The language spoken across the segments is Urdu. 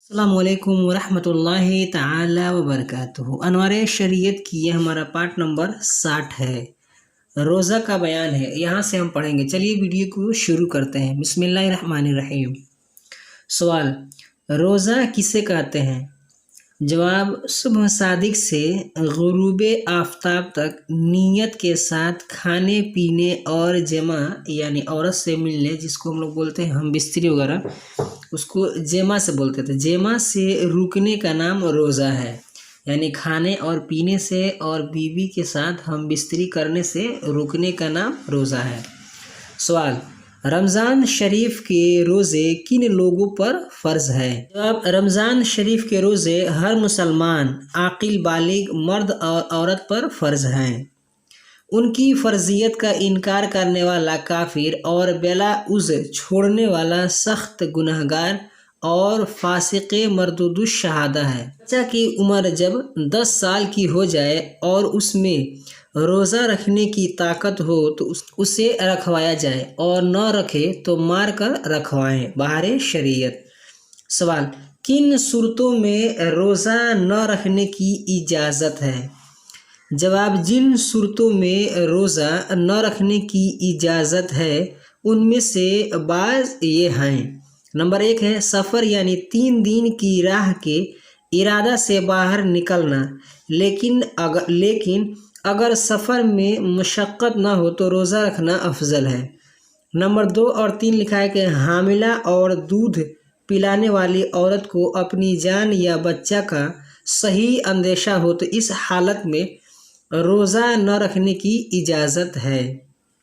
السلام علیکم ورحمۃ اللہ تعالی وبرکاتہ۔ انوار شریعت کی یہ ہمارا پارٹ نمبر 60 ہے، روزہ کا بیان ہے، یہاں سے ہم پڑھیں گے۔ چلیے ویڈیو کو شروع کرتے ہیں۔ بسم اللہ الرحمن الرحیم۔ سوال: روزہ کسے کہتے ہیں؟ جواب: صبح صادق سے غروب آفتاب تک نیت کے ساتھ کھانے پینے اور جمع یعنی عورت سے ملنے، جس کو ہم لوگ بولتے ہیں ہم بستری وغیرہ، اس کو جمع سے بولتے تھے۔ جمع سے رکنے کا نام روزہ ہے، یعنی کھانے اور پینے سے اور بیوی کے ساتھ ہم بستری کرنے سے رکنے کا نام روزہ ہے۔ سوال: رمضان شریف کے روزے کن لوگوں پر فرض ہے؟ جواب: رمضان شریف کے روزے ہر مسلمان عاقل بالغ مرد اور عورت پر فرض ہیں۔ ان کی فرضیت کا انکار کرنے والا کافر اور بلا عذر چھوڑنے والا سخت گنہگار اور فاسق مردود الشہادہ ہے۔ بچہ کی عمر جب 10 سال کی ہو جائے اور اس میں روزہ رکھنے کی طاقت ہو تو اسے رکھوایا جائے، اور نہ رکھے تو مار کر رکھوائیں، بہار شریعت۔ سوال: کن صورتوں میں روزہ نہ رکھنے کی اجازت ہے؟ جواب: جن صورتوں میں روزہ نہ رکھنے کی اجازت ہے ان میں سے بعض یہ ہیں۔ نمبر 1 ہے سفر، یعنی 3 دن کی راہ کے ارادہ سے باہر نکلنا، لیکن اگر سفر میں مشقت نہ ہو تو روزہ رکھنا افضل ہے۔ نمبر 2 اور 3 لکھا ہے کہ حاملہ اور دودھ پلانے والی عورت کو اپنی جان یا بچہ کا صحیح اندیشہ ہو تو اس حالت میں روزہ نہ رکھنے کی اجازت ہے۔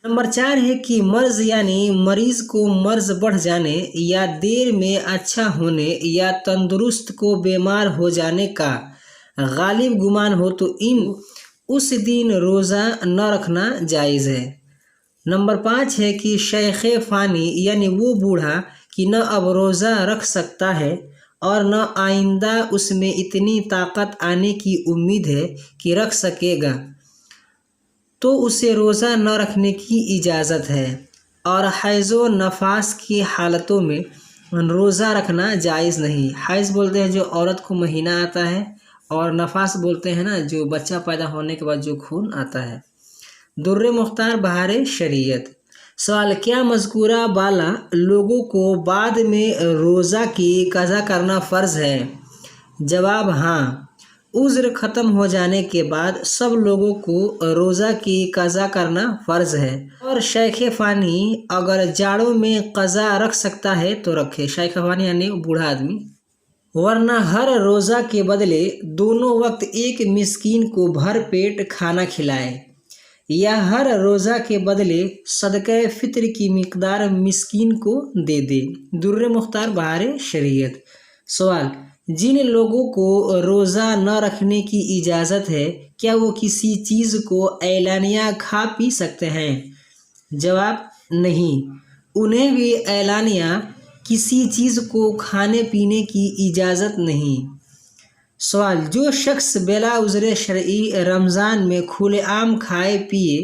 نمبر 4 ہے کہ مرض، یعنی مریض کو مرض بڑھ جانے یا دیر میں اچھا ہونے یا تندرست کو بیمار ہو جانے کا غالب گمان ہو تو اس دن روزہ نہ رکھنا جائز ہے۔ نمبر 5 ہے کہ شیخ فانی، یعنی وہ بوڑھا کہ نہ اب روزہ رکھ سکتا ہے اور نہ آئندہ اس میں اتنی طاقت آنے کی امید ہے کہ رکھ سکے گا، تو اسے روزہ نہ رکھنے کی اجازت ہے۔ اور حیض و نفاس کی حالتوں میں روزہ رکھنا جائز نہیں۔ حیض بولتے ہیں جو عورت کو مہینہ آتا ہے، اور نفاس بولتے ہیں نا جو بچہ پیدا ہونے کے بعد جو خون آتا ہے۔ در مختار، بہار شریعت۔ سوال: کیا مذکورہ بالا لوگوں کو بعد میں روزہ کی قضا کرنا فرض ہے؟ جواب: ہاں، عذر ختم ہو جانے کے بعد سب لوگوں کو روزہ کی قضا کرنا فرض ہے، اور شیخ فانی اگر جاڑوں میں قضا رکھ سکتا ہے تو رکھے، شیخ فانی یعنی بوڑھا آدمی، ورنہ ہر روزہ کے بدلے دونوں وقت ایک مسکین کو بھر پیٹ کھانا کھلائے، یا ہر روزہ کے بدلے صدقہ فطر کی مقدار مسکین کو دے دے۔ در مختار، بہار شریعت۔ سوال: جن لوگوں کو روزہ نہ رکھنے کی اجازت ہے کیا وہ کسی چیز کو اعلانیہ کھا پی سکتے ہیں؟ جواب: نہیں، انہیں بھی اعلانیہ کسی چیز کو کھانے پینے کی اجازت نہیں۔ سوال: جو شخص بلا عذر شرعی رمضان میں کھلے عام کھائے پیے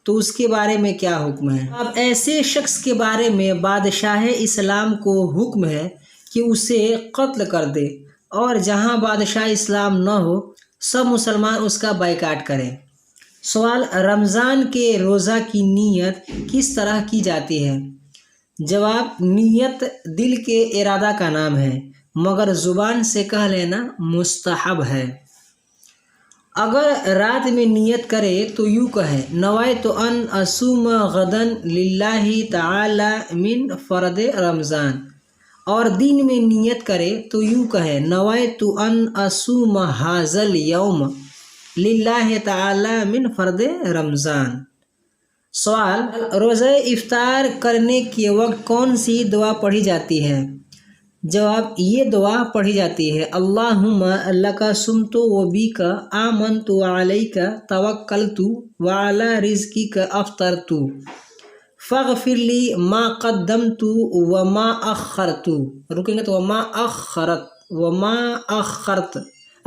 تو اس کے بارے میں کیا حکم ہے؟ اب ایسے شخص کے بارے میں بادشاہ اسلام کو حکم ہے کہ اسے قتل کر دے، اور جہاں بادشاہ اسلام نہ ہو سب مسلمان اس کا بائیکاٹ کریں۔ سوال: رمضان کے روزہ کی نیت کس طرح کی جاتی ہے؟ جواب: نیت دل کے ارادہ کا نام ہے، مگر زبان سے کہہ لینا مستحب ہے۔ اگر رات میں نیت کرے تو یوں کہے: نویت ان اصوم غدا للہ تعالی من فرض رمضان، اور دن میں نیت کرے تو یوں کہے: نویت ان اصوم ھذا الیوم للہ تعالی من فرض رمضان۔ سوال: روزہ افطار کرنے کے وقت کون سی دعا پڑھی جاتی ہے؟ جواب: یہ دعا پڑھی جاتی ہے: اللہم لک صمت وبک آمنت وعلیک توکلت وعلی رزقک افطرت فاغفر لی ما قدمت وما اخرت۔ رکیں گے تو وما اخرت